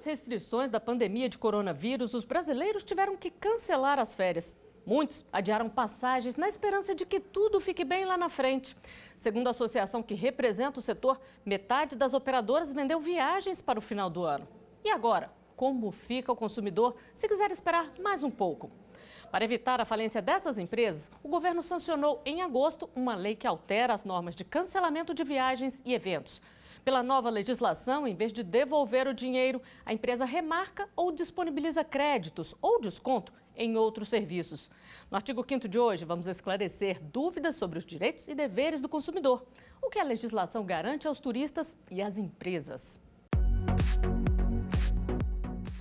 restrições da pandemia de coronavírus, os brasileiros tiveram que cancelar as férias. Muitos adiaram passagens na esperança de que tudo fique bem lá na frente. Segundo a associação que representa o setor, metade das operadoras vendeu viagens para o final do ano. E agora, como fica o consumidor se quiser esperar mais um pouco? Para evitar a falência dessas empresas, o governo sancionou em agosto uma lei que altera as normas de cancelamento de viagens e eventos. Pela nova legislação, em vez de devolver o dinheiro, a empresa remarca ou disponibiliza créditos ou desconto em outros serviços. No artigo 5º de hoje, vamos esclarecer dúvidas sobre os direitos e deveres do consumidor. O que a legislação garante aos turistas e às empresas?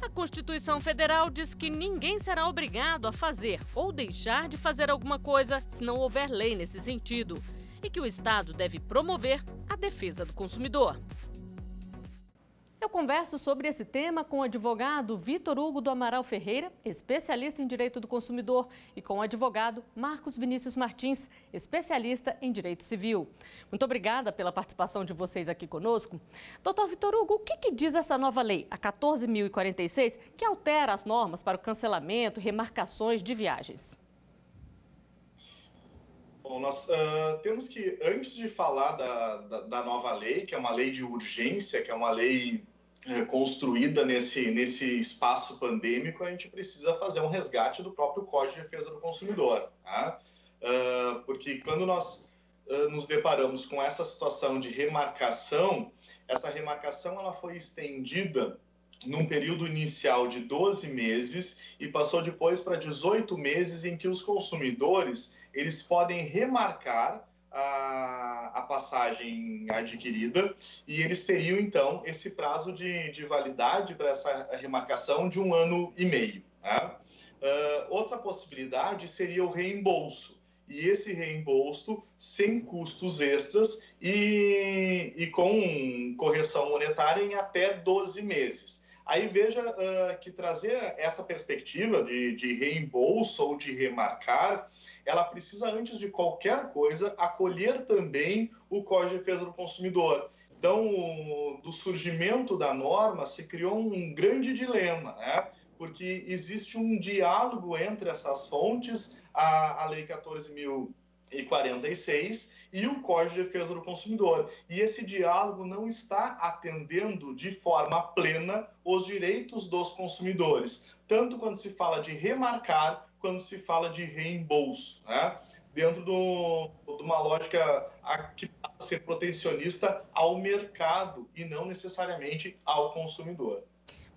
A Constituição Federal diz que ninguém será obrigado a fazer ou deixar de fazer alguma coisa se não houver lei nesse sentido. E que o Estado deve promover a defesa do consumidor. Eu converso sobre esse tema com o advogado Vitor Hugo do Amaral Ferreira, especialista em direito do consumidor, e com o advogado Marcos Vinícius Martins, especialista em direito civil. Muito obrigada pela participação de vocês aqui conosco. Doutor Vitor Hugo, o que diz essa nova lei, a 14.046, que altera as normas para o cancelamento e remarcações de viagens? Bom, nós temos que, antes de falar da nova lei, que é uma lei de urgência, que é uma lei construída nesse espaço pandêmico, a gente precisa fazer um resgate do próprio Código de Defesa do Consumidor. Tá? Porque quando nós nos deparamos com essa situação de remarcação, essa remarcação ela foi estendida num período inicial de 12 meses e passou depois para 18 meses em que os consumidores eles podem remarcar a passagem adquirida e eles teriam, então, esse prazo de validade para essa remarcação de 1 ano e meio. Né? Outra possibilidade seria o reembolso. E esse reembolso sem custos extras e com correção monetária em até 12 meses. Aí veja que trazer essa perspectiva de reembolso ou de remarcar, ela precisa, antes de qualquer coisa, acolher também o Código de Defesa do Consumidor. Então, do surgimento da norma, se criou um grande dilema, né? Porque existe um diálogo entre essas fontes, a Lei 14.046 e o Código de Defesa do Consumidor. E esse diálogo não está atendendo de forma plena os direitos dos consumidores, tanto quando se fala de remarcar, quando se fala de reembolso, né? Dentro de uma lógica que passa a ser protecionista ao mercado e não necessariamente ao consumidor.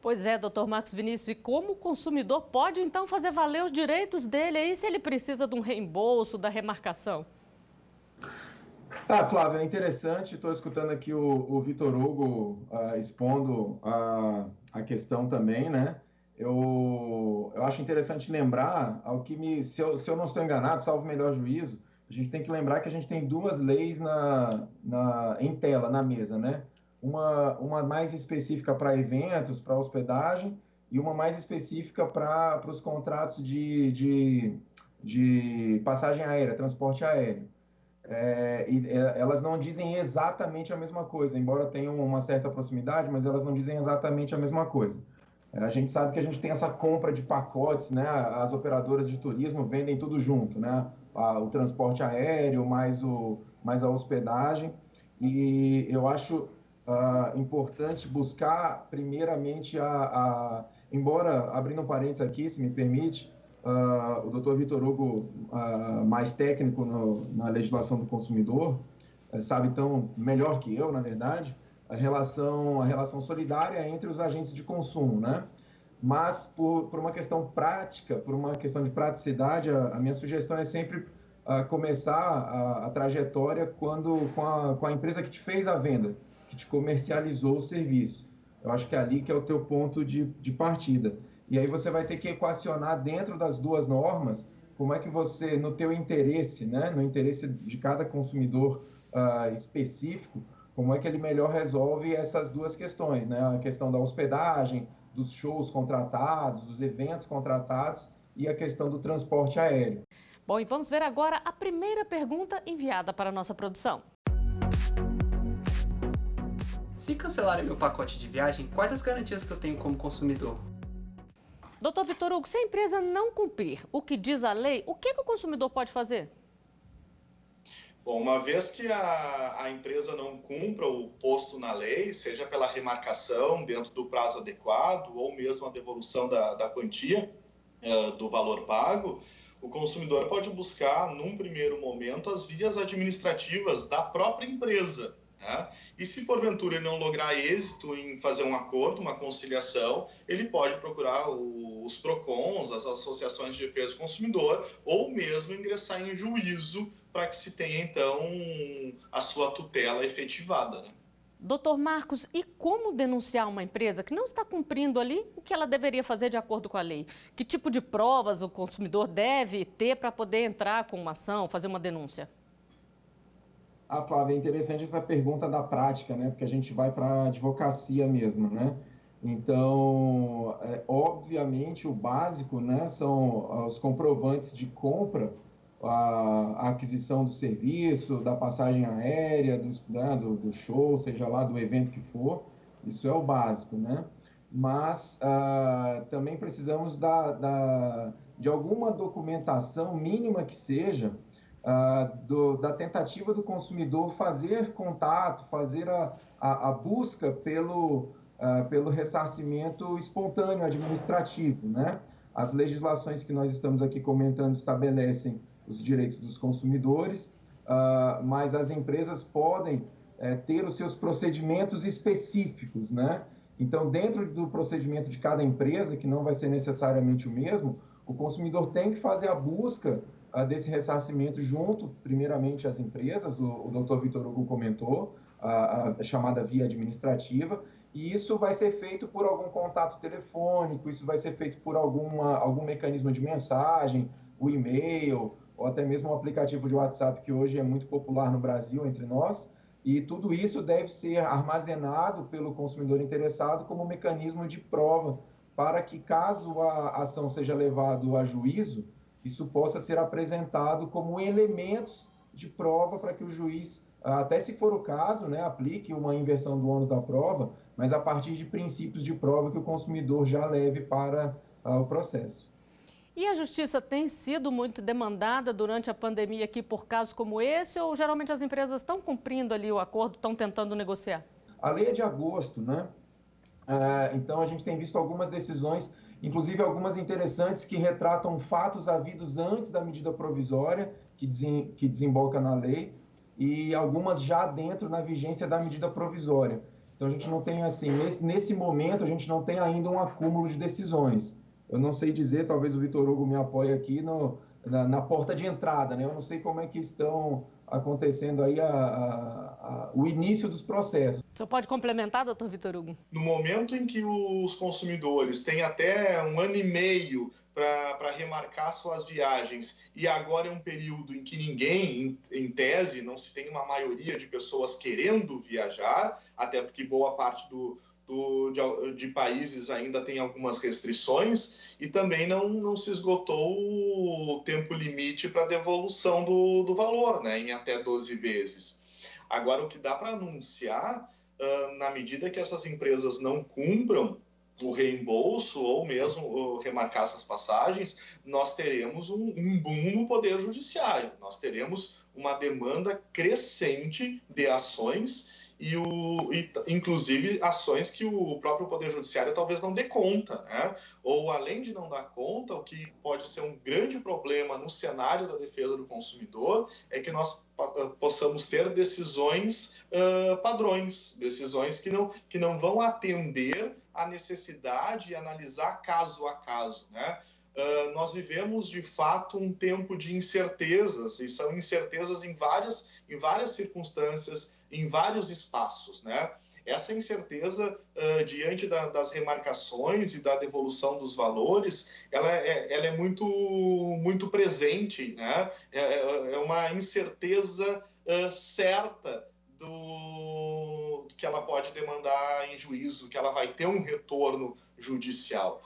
Pois é, doutor Marcos Vinícius, e como o consumidor pode então fazer valer os direitos dele aí se ele precisa de um reembolso, da remarcação? Flávia, é interessante, estou escutando aqui o Vitor Hugo expondo a questão também, né? Eu acho interessante lembrar, se eu não estou enganado, salvo o melhor juízo, a gente tem que lembrar que a gente tem duas leis em tela, na mesa, né? Uma mais específica para eventos, para hospedagem, e uma mais específica para os contratos de passagem aérea, transporte aéreo. Elas não dizem exatamente a mesma coisa, embora tenham uma certa proximidade, mas elas não dizem exatamente a mesma coisa. A gente sabe que a gente tem essa compra de pacotes, né? As operadoras de turismo vendem tudo junto, né? O transporte aéreo, mais a hospedagem. E eu acho importante buscar, primeiramente, embora, abrindo um parênteses aqui, se me permite, o doutor Vitor Hugo, mais técnico na legislação do consumidor, sabe então melhor que eu, na verdade, a relação solidária entre os agentes de consumo, né? Mas por uma questão prática, por uma questão de praticidade, a minha sugestão é sempre começar a trajetória com a empresa que te fez a venda, que te comercializou o serviço. Eu acho que é ali que é o teu ponto de partida. E aí você vai ter que equacionar dentro das duas normas como é que você, no teu interesse, né, no interesse de cada consumidor específico, como é que ele melhor resolve essas duas questões, né? A questão da hospedagem, dos shows contratados, dos eventos contratados e a questão do transporte aéreo. Bom, e vamos ver agora a primeira pergunta enviada para a nossa produção. Se cancelarem meu pacote de viagem, quais as garantias que eu tenho como consumidor? Doutor Vitor Hugo, se a empresa não cumprir o que diz a lei, o que o consumidor pode fazer? Bom, uma vez que a empresa não cumpra o posto na lei, seja pela remarcação dentro do prazo adequado ou mesmo a devolução da quantia do valor pago, o consumidor pode buscar, num primeiro momento, as vias administrativas da própria empresa, né? E se porventura ele não lograr êxito em fazer um acordo, uma conciliação, ele pode procurar os PROCONs, as associações de defesa do consumidor, ou mesmo ingressar em juízo para que se tenha, então, a sua tutela efetivada, né? Doutor Marcos, e como denunciar uma empresa que não está cumprindo ali o que ela deveria fazer de acordo com a lei? Que tipo de provas o consumidor deve ter para poder entrar com uma ação, fazer uma denúncia? Flávia, é interessante essa pergunta da prática, né? Porque a gente vai para a advocacia mesmo, né? Então, obviamente, o básico, né, são os comprovantes de compra, a aquisição do serviço, da passagem aérea, do show, seja lá do evento que for, isso é o básico, né? Mas também precisamos de alguma documentação mínima que seja, da tentativa do consumidor fazer contato, fazer a busca pelo ressarcimento espontâneo administrativo, né? As legislações que nós estamos aqui comentando estabelecem os direitos dos consumidores, mas as empresas podem ter os seus procedimentos específicos, né? Então, dentro do procedimento de cada empresa, que não vai ser necessariamente o mesmo, o consumidor tem que fazer a busca desse ressarcimento junto, primeiramente, às empresas, o doutor Vitor Hugo comentou, a chamada via administrativa, e isso vai ser feito por algum contato telefônico, isso vai ser feito por algum mecanismo de mensagem, o e-mail, ou até mesmo o aplicativo de WhatsApp, que hoje é muito popular no Brasil entre nós, e tudo isso deve ser armazenado pelo consumidor interessado como mecanismo de prova, para que, caso a ação seja levada a juízo, isso possa ser apresentado como elementos de prova para que o juiz, até se for o caso, né, aplique uma inversão do ônus da prova, mas a partir de princípios de prova que o consumidor já leve para o processo. E a justiça tem sido muito demandada durante a pandemia aqui por casos como esse, ou geralmente as empresas estão cumprindo ali o acordo, estão tentando negociar? A lei é de agosto, né? Então a gente tem visto algumas decisões, inclusive algumas interessantes, que retratam fatos havidos antes da medida provisória, que desemboca na lei, e algumas já dentro na vigência da medida provisória. Então a gente não tem, assim, nesse momento a gente não tem ainda um acúmulo de decisões. Eu não sei dizer, talvez o Vitor Hugo me apoie aqui na porta de entrada, né? Eu não sei como é que estão acontecendo aí o início dos processos. O senhor pode complementar, doutor Vitor Hugo? No momento em que os consumidores têm até 1 ano e meio para remarcar suas viagens, e agora é um período em que ninguém, em tese, não se tem uma maioria de pessoas querendo viajar, até porque boa parte de países ainda tem algumas restrições, e também não se esgotou o tempo limite para devolução do valor, né, em até 12 vezes. Agora, o que dá para anunciar, na medida que essas empresas não cumpram o reembolso ou mesmo remarcar essas passagens, nós teremos um boom no Poder Judiciário, nós teremos uma demanda crescente de ações e inclusive ações que o próprio Poder Judiciário talvez não dê conta, né? Ou, além de não dar conta, o que pode ser um grande problema no cenário da defesa do consumidor é que nós possamos ter decisões padrões, decisões que não vão atender à necessidade e analisar caso a caso, né? Nós vivemos, de fato, um tempo de incertezas, e são incertezas em várias circunstâncias, em vários espaços, né? Essa incerteza, diante das remarcações e da devolução dos valores, ela é muito presente, né? É uma incerteza certa que ela pode demandar em juízo, que ela vai ter um retorno judicial.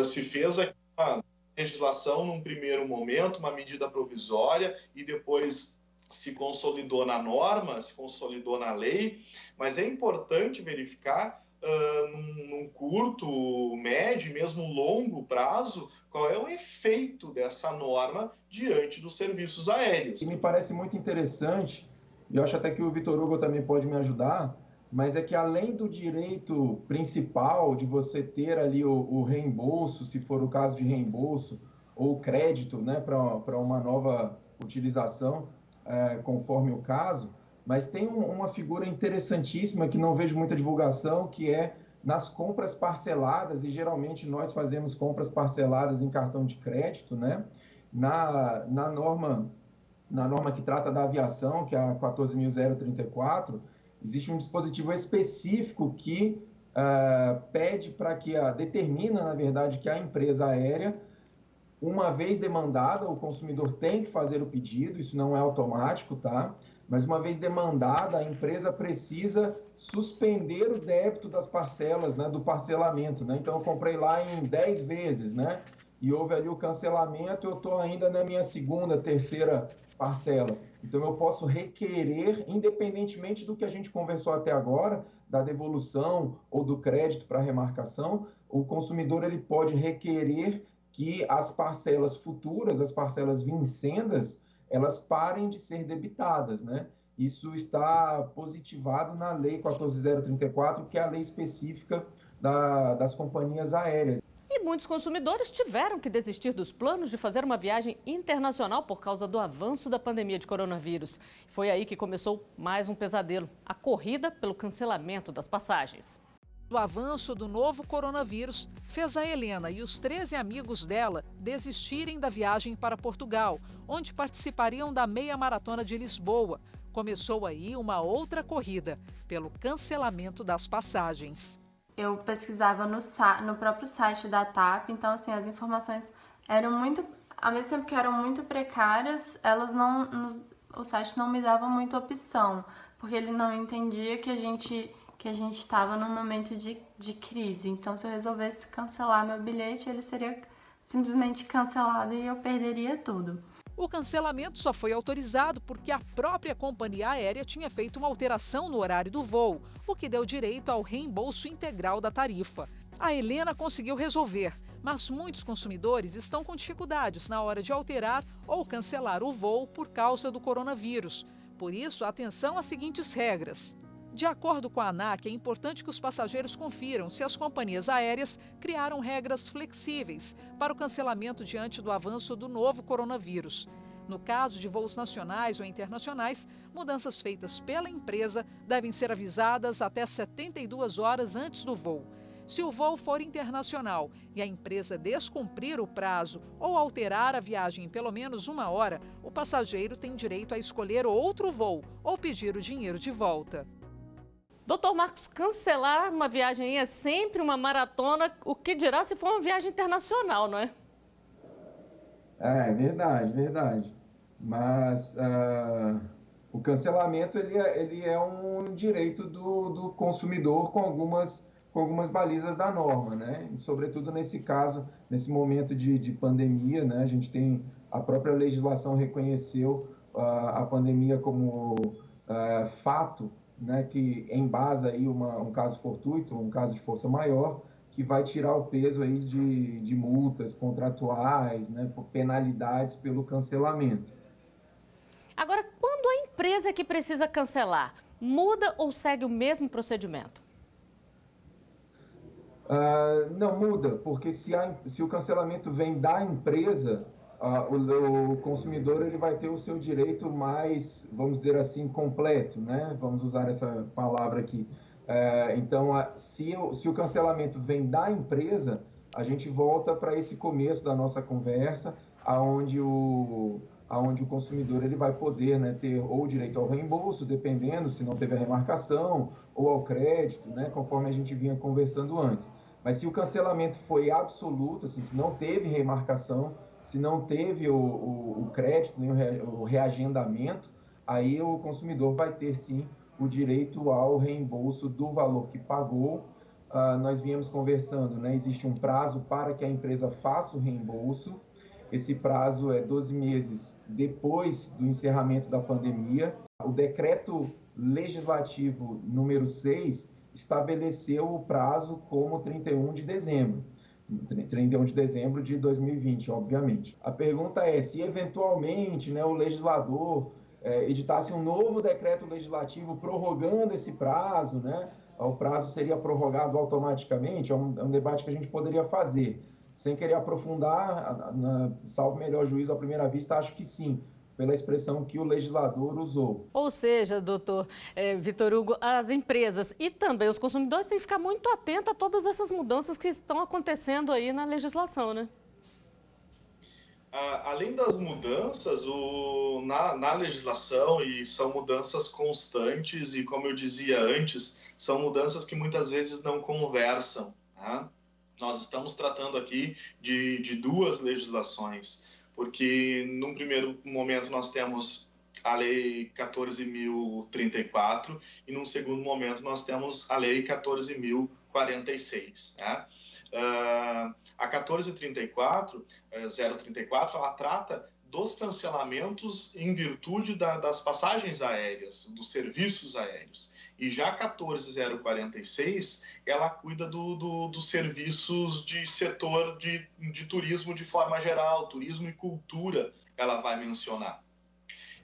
Se fez aqui uma legislação num primeiro momento, uma medida provisória, e depois se consolidou na norma, se consolidou na lei, mas é importante verificar num curto, médio e mesmo longo prazo, qual é o efeito dessa norma diante dos serviços aéreos. E me parece muito interessante, e eu acho até que o Vitor Hugo também pode me ajudar, mas é que além do direito principal de você ter ali o reembolso, se for o caso de reembolso, ou crédito, né, para uma nova utilização, conforme o caso, mas tem uma figura interessantíssima que não vejo muita divulgação, que é nas compras parceladas, e geralmente nós fazemos compras parceladas em cartão de crédito, né? Na norma que trata da aviação, que é a 14.034, existe um dispositivo específico que pede para que determina, na verdade, que a empresa aérea, uma vez demandada, o consumidor tem que fazer o pedido, isso não é automático, tá? Mas uma vez demandada, a empresa precisa suspender o débito das parcelas, né, do parcelamento, né? Então, eu comprei lá em 10 vezes, né? E houve ali o cancelamento, eu estou ainda na minha segunda, terceira parcela. Então, eu posso requerer, independentemente do que a gente conversou até agora, da devolução ou do crédito para remarcação, o consumidor ele pode requerer que as parcelas futuras, as parcelas vincendas, elas parem de ser debitadas, né? Isso está positivado na Lei 14.034, que é a lei específica das companhias aéreas. E muitos consumidores tiveram que desistir dos planos de fazer uma viagem internacional por causa do avanço da pandemia de coronavírus. Foi aí que começou mais um pesadelo, a corrida pelo cancelamento das passagens. O avanço do novo coronavírus fez a Helena e os 13 amigos dela desistirem da viagem para Portugal, onde participariam da meia maratona de Lisboa. Começou aí uma outra corrida pelo cancelamento das passagens. Eu pesquisava no próprio site da TAP, então assim, as informações eram muito, ao mesmo tempo que eram muito precárias, o site não me dava muita opção, porque ele não entendia que a gente estava num momento de crise. Então, se eu resolvesse cancelar meu bilhete, ele seria simplesmente cancelado e eu perderia tudo. O cancelamento só foi autorizado porque a própria companhia aérea tinha feito uma alteração no horário do voo, o que deu direito ao reembolso integral da tarifa. A Helena conseguiu resolver, mas muitos consumidores estão com dificuldades na hora de alterar ou cancelar o voo por causa do coronavírus. Por isso, atenção às seguintes regras. De acordo com a ANAC, é importante que os passageiros confiram se as companhias aéreas criaram regras flexíveis para o cancelamento diante do avanço do novo coronavírus. No caso de voos nacionais ou internacionais, mudanças feitas pela empresa devem ser avisadas até 72 horas antes do voo. Se o voo for internacional e a empresa descumprir o prazo ou alterar a viagem em pelo menos 1 hora, o passageiro tem direito a escolher outro voo ou pedir o dinheiro de volta. Doutor Marcos, cancelar uma viagem é sempre uma maratona, o que dirá se for uma viagem internacional, não é? É verdade. Mas o cancelamento ele é um direito do consumidor com algumas balizas da norma, né? E, sobretudo nesse caso, nesse momento de pandemia, né? A gente tem, a própria legislação reconheceu a pandemia como fato, né, que embasa aí um caso fortuito, um caso de força maior, que vai tirar o peso aí de multas contratuais, né, por penalidades pelo cancelamento. Agora, quando a empresa é que precisa cancelar, muda ou segue o mesmo procedimento? Não muda, porque se o cancelamento vem da empresa, o consumidor ele vai ter o seu direito mais, vamos dizer assim, completo, né? Vamos usar essa palavra aqui. Então, se o cancelamento vem da empresa, a gente volta para esse começo da nossa conversa, aonde o consumidor ele vai poder, né, ter ou direito ao reembolso, dependendo se não teve a remarcação, ou ao crédito, né, conforme a gente vinha conversando antes. Mas se o cancelamento foi absoluto, assim, se não teve remarcação, se não teve o crédito, nem o reagendamento, aí o consumidor vai ter, sim, o direito ao reembolso do valor que pagou. Nós viemos conversando, né? Existe um prazo para que a empresa faça o reembolso Esse prazo é 12 meses depois do encerramento da pandemia. O decreto legislativo número 6 estabeleceu o prazo como 31 de dezembro. 31 de dezembro de 2020, obviamente. A pergunta é se, eventualmente, né, o legislador editasse um novo decreto legislativo prorrogando esse prazo, né, o prazo seria prorrogado automaticamente. É um debate que a gente poderia fazer. Sem querer aprofundar, salvo melhor juízo à primeira vista, acho que sim, pela expressão que o legislador usou. Ou seja, doutor Vitor Hugo, as empresas e também os consumidores têm que ficar muito atentos a todas essas mudanças que estão acontecendo aí na legislação, né? Além das mudanças na legislação, e são mudanças constantes e, como eu dizia antes, são mudanças que muitas vezes não conversam, né? Nós estamos tratando aqui de duas legislações, porque num primeiro momento nós temos a Lei 14.034 e num segundo momento nós temos a Lei 14.046, né? A 034, ela trata dos cancelamentos em virtude das passagens aéreas, dos serviços aéreos. E já a 14.046, ela cuida dos serviços de setor de turismo de forma geral, turismo e cultura, ela vai mencionar.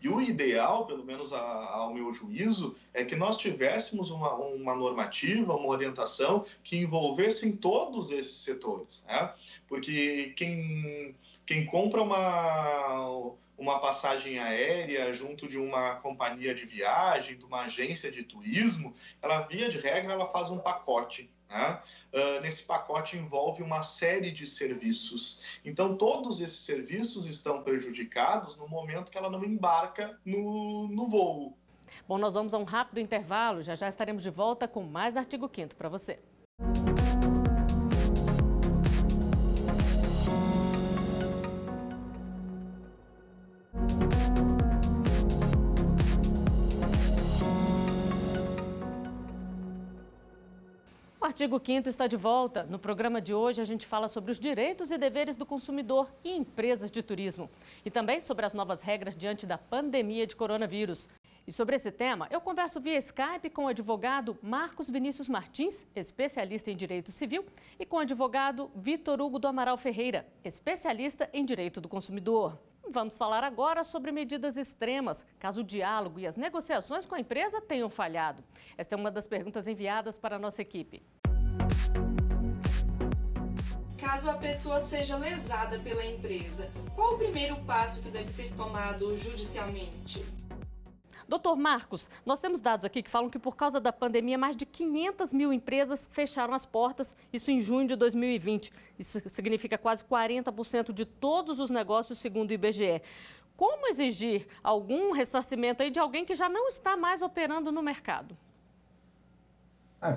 E o ideal, pelo menos ao meu juízo, é que nós tivéssemos uma normativa, uma orientação que envolvessem todos esses setores, né? Porque quem compra uma passagem aérea junto de uma companhia de viagem, de uma agência de turismo, ela, via de regra, ela faz um pacote, né? Nesse pacote envolve uma série de serviços. Então, todos esses serviços estão prejudicados no momento que ela não embarca no voo. Bom, nós vamos a um rápido intervalo. Já estaremos de volta com mais Artigo 5º para você. O Artigo 5º está de volta. No programa de hoje, a gente fala sobre os direitos e deveres do consumidor e empresas de turismo. E também sobre as novas regras diante da pandemia de coronavírus. E sobre esse tema, eu converso via Skype com o advogado Marcos Vinícius Martins, especialista em direito civil, e com o advogado Vitor Hugo do Amaral Ferreira, especialista em direito do consumidor. Vamos falar agora sobre medidas extremas, caso o diálogo e as negociações com a empresa tenham falhado. Esta é uma das perguntas enviadas para a nossa equipe. Caso a pessoa seja lesada pela empresa, qual o primeiro passo que deve ser tomado judicialmente? Doutor Marcos, nós temos dados aqui que falam que por causa da pandemia, mais de 500 mil empresas fecharam as portas, isso em junho de 2020. Isso significa quase 40% de todos os negócios, segundo o IBGE. Como exigir algum ressarcimento aí de alguém que já não está mais operando no mercado?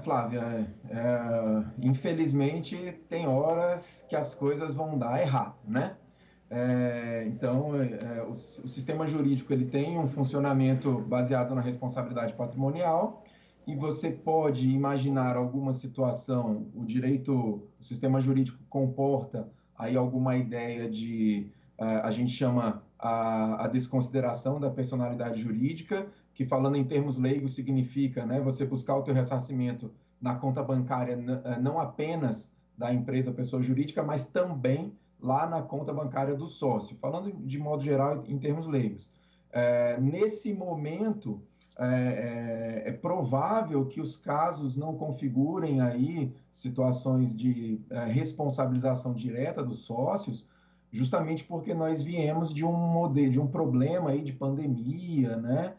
Flávia, infelizmente tem horas que as coisas vão dar errado, né? Então, o sistema jurídico ele tem um funcionamento baseado na responsabilidade patrimonial e você pode imaginar alguma situação, o sistema jurídico comporta aí alguma ideia de, a gente chama a desconsideração da personalidade jurídica, que falando em termos leigos significa, né, você buscar o teu ressarcimento na conta bancária não apenas da empresa pessoa jurídica, mas também lá na conta bancária do sócio, falando de modo geral em termos leigos. Nesse momento, é provável que os casos não configurem aí situações de responsabilização direta dos sócios, justamente porque nós viemos de um problema aí de pandemia, né?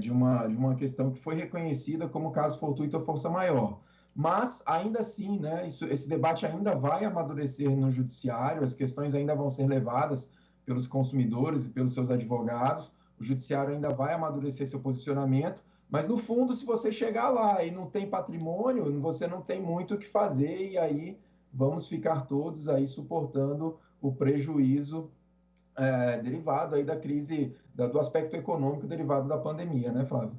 De uma questão que foi reconhecida como caso fortuito ou força maior. Mas, ainda assim, né, esse debate ainda vai amadurecer no judiciário, as questões ainda vão ser levadas pelos consumidores e pelos seus advogados, o judiciário ainda vai amadurecer seu posicionamento, mas, no fundo, se você chegar lá e não tem patrimônio, você não tem muito o que fazer, e aí vamos ficar todos aí suportando o prejuízo derivado aí da crise, do aspecto econômico derivado da pandemia, né, Flávio?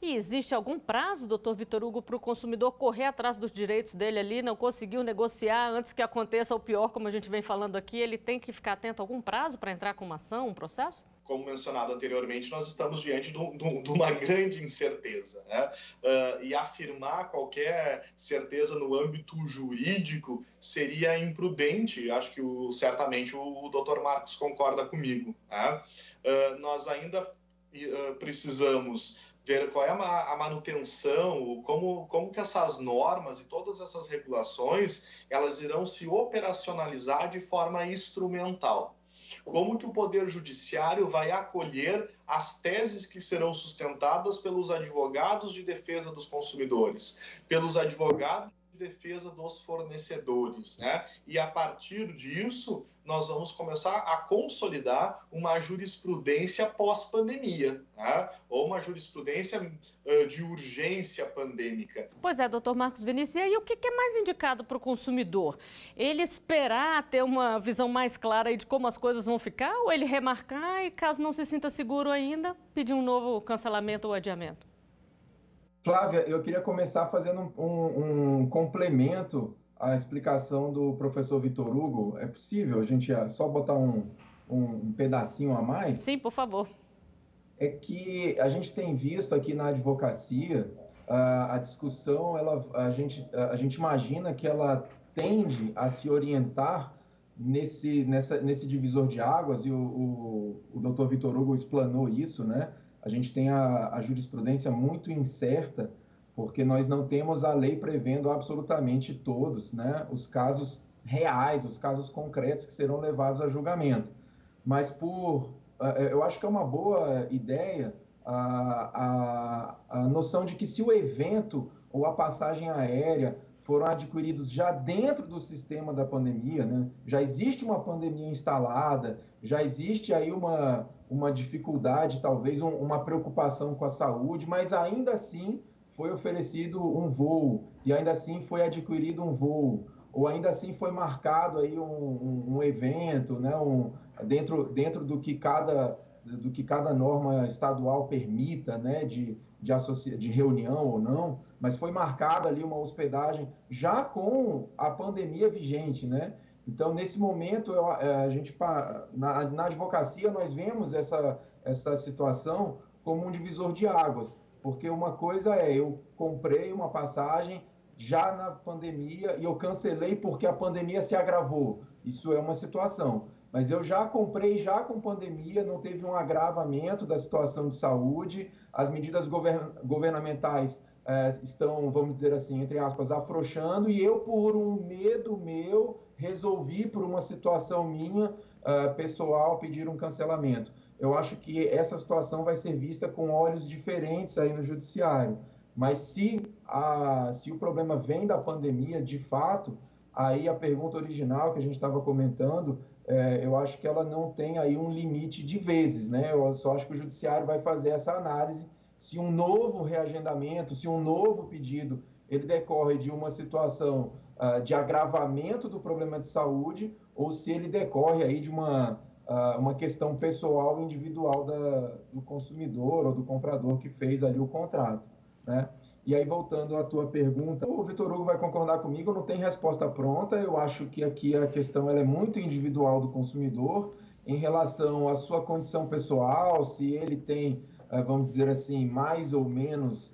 E existe algum prazo, doutor Vitor Hugo, para o consumidor correr atrás dos direitos dele ali, não conseguiu negociar antes que aconteça o pior, como a gente vem falando aqui, ele tem que ficar atento a algum prazo para entrar com uma ação, um processo? Como mencionado anteriormente, nós estamos diante de uma grande incerteza, né? E afirmar qualquer certeza no âmbito jurídico seria imprudente. Acho que certamente o Dr. Marcos concorda comigo, né? Nós ainda precisamos ver qual é a manutenção, como que essas normas e todas essas regulações elas irão se operacionalizar de forma instrumental. Como que o Poder Judiciário vai acolher as teses que serão sustentadas pelos advogados de defesa dos consumidores, pelos advogados de defesa dos fornecedores, né? E a partir disso, nós vamos começar a consolidar uma jurisprudência pós-pandemia, né? Ou uma jurisprudência de urgência pandêmica. Pois é, doutor Marcos Vinícius, e aí o que é mais indicado para o consumidor? Ele esperar ter uma visão mais clara aí de como as coisas vão ficar, ou ele remarcar e, caso não se sinta seguro ainda, pedir um novo cancelamento ou adiamento? Flávia, eu queria começar fazendo um complemento à explicação do professor Vitor Hugo. É possível a gente só botar um pedacinho a mais? Sim, por favor. É que a gente tem visto aqui na advocacia a discussão, a gente imagina que ela tende a se orientar nesse divisor de águas, e o doutor Vitor Hugo explanou isso, né? A gente tem a jurisprudência muito incerta, porque nós não temos a lei prevendo absolutamente todos, né, os casos reais, os casos concretos que serão levados a julgamento. Mas eu acho que é uma boa ideia a noção de que se o evento ou a passagem aérea foram adquiridos já dentro do sistema da pandemia, né, já existe uma pandemia instalada, já existe aí uma dificuldade, talvez uma preocupação com a saúde, mas ainda assim foi oferecido um voo, e ainda assim foi adquirido um voo, ou ainda assim foi marcado aí um evento, né, dentro do que cada norma estadual permita, né, de reunião ou não, mas foi marcada ali uma hospedagem já com a pandemia vigente, né? Então, nesse momento, na advocacia, nós vemos essa situação como um divisor de águas, porque uma coisa eu comprei uma passagem já na pandemia e eu cancelei porque a pandemia se agravou. Isso é uma situação. Mas eu já comprei já com pandemia, não teve um agravamento da situação de saúde, as medidas governamentais estão, vamos dizer assim, entre aspas, afrouxando, e eu, por um medo meu, resolvi, por uma situação minha, pessoal, pedir um cancelamento. Eu acho que essa situação vai ser vista com olhos diferentes aí no judiciário. Mas se o problema vem da pandemia, de fato, aí a pergunta original que a gente estava comentando, eu acho que ela não tem aí um limite de vezes, né? Eu só acho que o judiciário vai fazer essa análise se um novo reagendamento, se um novo pedido, ele decorre de uma situação de agravamento do problema de saúde, ou se ele decorre aí de uma questão pessoal, individual do consumidor ou do comprador que fez ali o contrato, né? E aí, voltando à tua pergunta, o Vitor Hugo vai concordar comigo, não tem resposta pronta. Eu acho que aqui a questão ela é muito individual do consumidor em relação à sua condição pessoal, se ele tem, vamos dizer assim, mais ou menos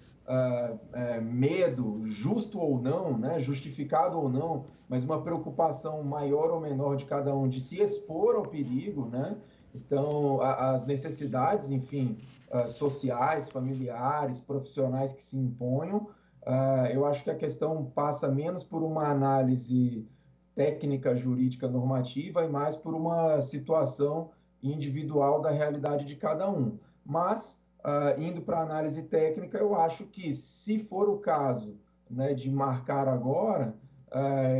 medo, justo ou não, né, justificado ou não, mas uma preocupação maior ou menor de cada um de se expor ao perigo, né? Então, as necessidades, enfim, sociais, familiares, profissionais que se imponham, eu acho que a questão passa menos por uma análise técnica, jurídica, normativa e mais por uma situação individual da realidade de cada um. Mas, indo para a análise técnica, eu acho que, se for o caso, né, de marcar agora,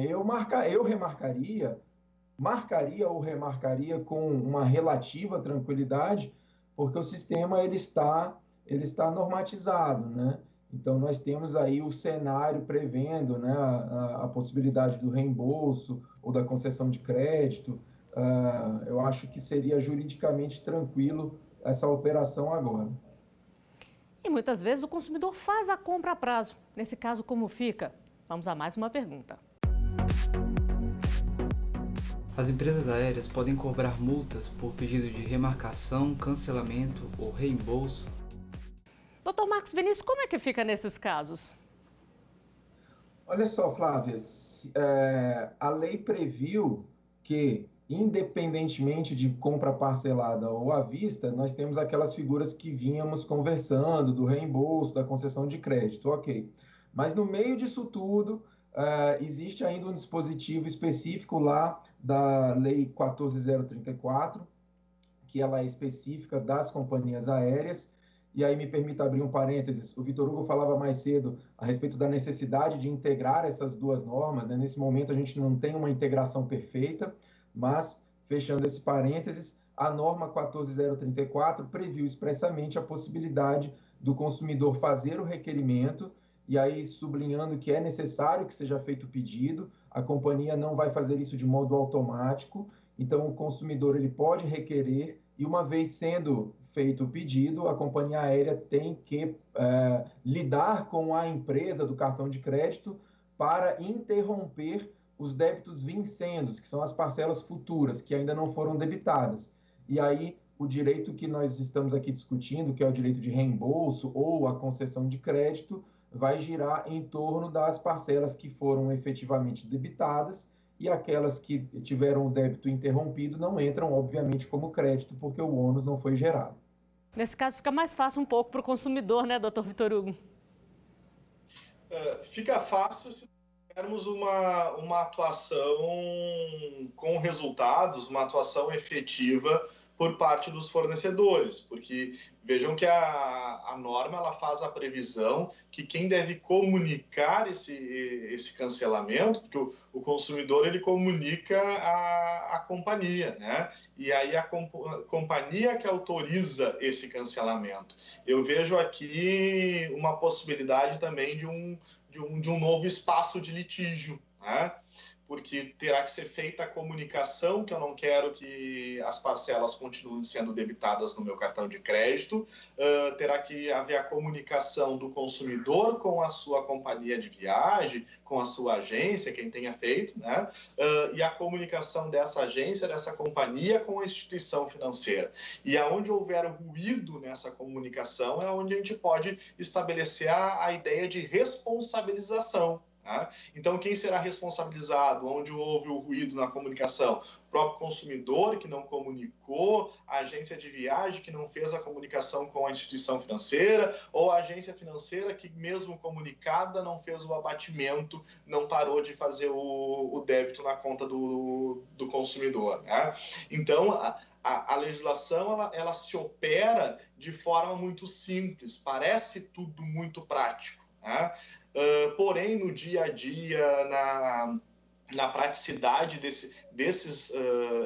eu marcaria ou remarcaria com uma relativa tranquilidade, porque o sistema ele está normatizado, né? Então, nós temos aí o cenário prevendo, né, a possibilidade do reembolso ou da concessão de crédito. Eu acho que seria juridicamente tranquilo essa operação agora. E E muitas vezes o consumidor faz a compra a prazo. Nesse caso, como fica? Vamos a mais uma pergunta. As empresas aéreas podem cobrar multas por pedido de remarcação, cancelamento ou reembolso? Dr. Marcos Vinícius, como é que fica nesses casos? Olha só, Flávia, a lei previu que, independentemente de compra parcelada ou à vista, nós temos aquelas figuras que vínhamos conversando, do reembolso, da concessão de crédito, ok. Mas no meio disso tudo, existe ainda um dispositivo específico lá da Lei 14.034, que ela é específica das companhias aéreas. E aí me permita abrir um parênteses, o Vitor Hugo falava mais cedo a respeito da necessidade de integrar essas duas normas, né? Nesse momento a gente não tem uma integração perfeita, mas, fechando esse parênteses, a norma 14.034 previu expressamente a possibilidade do consumidor fazer o requerimento, e aí sublinhando que é necessário que seja feito o pedido, a companhia não vai fazer isso de modo automático, então o consumidor ele pode requerer, e uma vez sendo feito o pedido, a companhia aérea tem que lidar com a empresa do cartão de crédito para interromper os débitos vincendos, que são as parcelas futuras, que ainda não foram debitadas. E aí, o direito que nós estamos aqui discutindo, que é o direito de reembolso ou a concessão de crédito, vai girar em torno das parcelas que foram efetivamente debitadas, e aquelas que tiveram o débito interrompido não entram, obviamente, como crédito, porque o ônus não foi gerado. Nesse caso, fica mais fácil um pouco para o consumidor, né, doutor Vitor Hugo? Fica fácil se tivermos uma atuação com resultados, uma atuação efetiva por parte dos fornecedores, porque vejam que a norma ela faz a previsão que quem deve comunicar esse cancelamento, porque o consumidor ele comunica a companhia, né? E aí a companhia que autoriza esse cancelamento. Eu vejo aqui uma possibilidade também de um novo espaço de litígio, né? Porque terá que ser feita a comunicação, que eu não quero que as parcelas continuem sendo debitadas no meu cartão de crédito, terá que haver a comunicação do consumidor com a sua companhia de viagem, com a sua agência, quem tenha feito, né? E a comunicação dessa agência, dessa companhia com a instituição financeira. E aonde houver ruído nessa comunicação é onde a gente pode estabelecer a ideia de responsabilização. Então, quem será responsabilizado onde houve o ruído na comunicação? O próprio consumidor que não comunicou, a agência de viagem que não fez a comunicação com a instituição financeira, ou a agência financeira que, mesmo comunicada, não fez o abatimento, não parou de fazer o débito na conta do consumidor, né? Então, a legislação ela se opera de forma muito simples, parece tudo muito prático, né? Porém, no dia a dia, na praticidade desses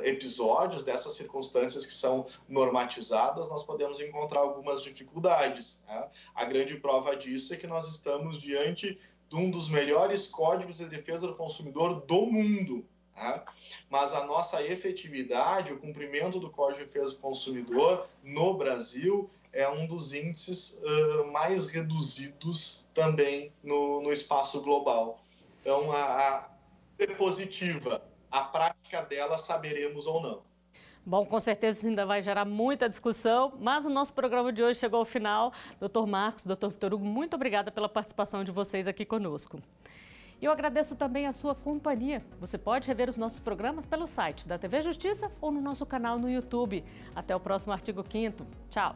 episódios, dessas circunstâncias que são normatizadas, nós podemos encontrar algumas dificuldades, né? A grande prova disso é que nós estamos diante de um dos melhores códigos de defesa do consumidor do mundo, né? Mas a nossa efetividade, o cumprimento do Código de Defesa do Consumidor no Brasil é um dos índices mais reduzidos também no espaço global. Então, é positiva. A prática dela saberemos ou não. Bom, com certeza isso ainda vai gerar muita discussão, mas o nosso programa de hoje chegou ao final. Dr. Marcos, Dr. Vitor Hugo, muito obrigada pela participação de vocês aqui conosco. E eu agradeço também a sua companhia. Você pode rever os nossos programas pelo site da TV Justiça ou no nosso canal no YouTube. Até o próximo Artigo 5º. Tchau!